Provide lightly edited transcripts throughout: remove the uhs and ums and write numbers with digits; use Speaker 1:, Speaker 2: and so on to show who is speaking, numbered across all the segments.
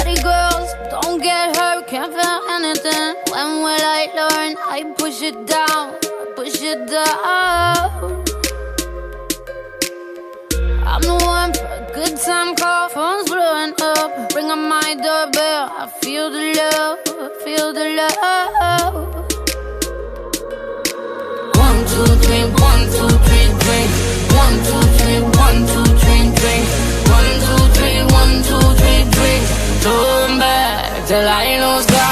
Speaker 1: Body girls, don't get hurt, can't feel anything. When will I learn? I push it down, push it down. I'm the one for a good time call, phone's blowing up. Bring on my doorbell, I feel the love, feel the love. 1, 2, 3, 1, 2, 3, drink. 1, 2, 3, 1, 2, 3, drink. 1, 2, 3, 1, 2, 3, drink. Turn back till I lose God.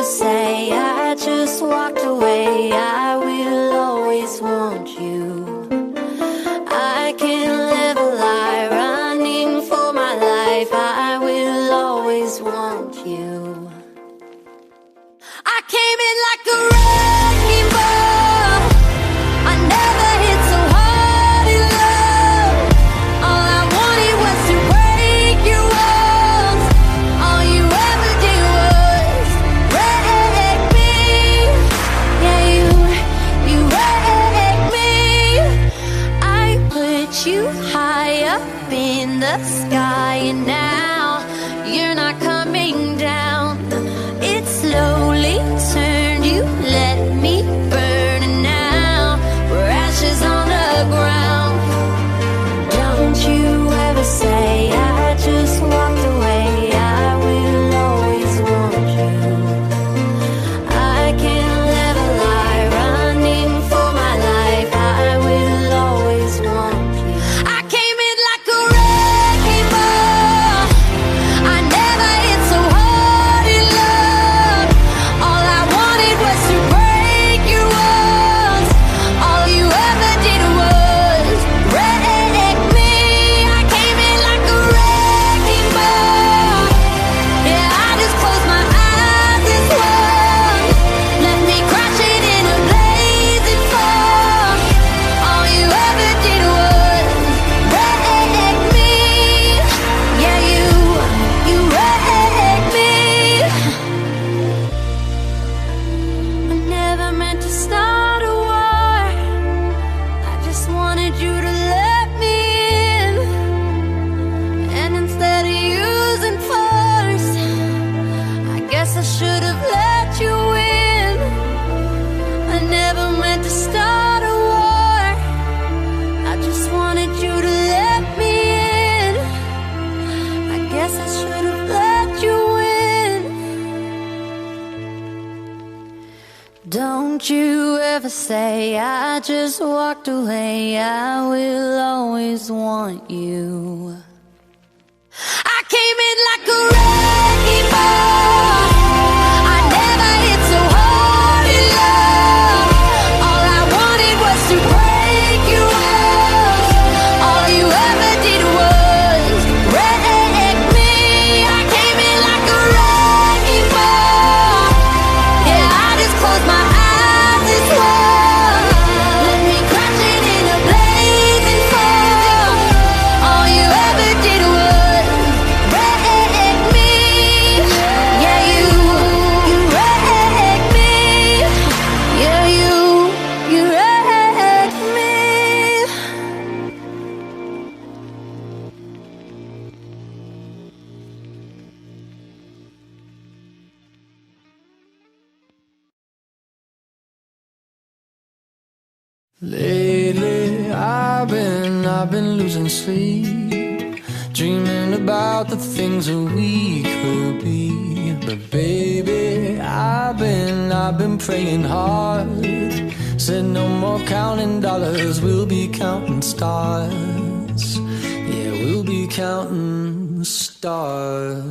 Speaker 2: Say I just walked away, I will always want you.
Speaker 1: ever say I just walked away. I will always want you. I came in like a wrecking ball. I never hit so hard in love. All I wanted was to break you off. All you ever did was wreck me. I came in like a wrecking ball. Yeah, I just closed my eyes and swore. Let me crashing in a blazing fall. All you ever did was wreck me. Yeah, you wrecked me. Yeah, you wrecked me.
Speaker 2: Lately, I've been losing sleep, dreaming about the things that we could be. But baby, I've been praying hard. Said no more counting dollars, we'll be counting stars. Yeah, we'll be counting stars.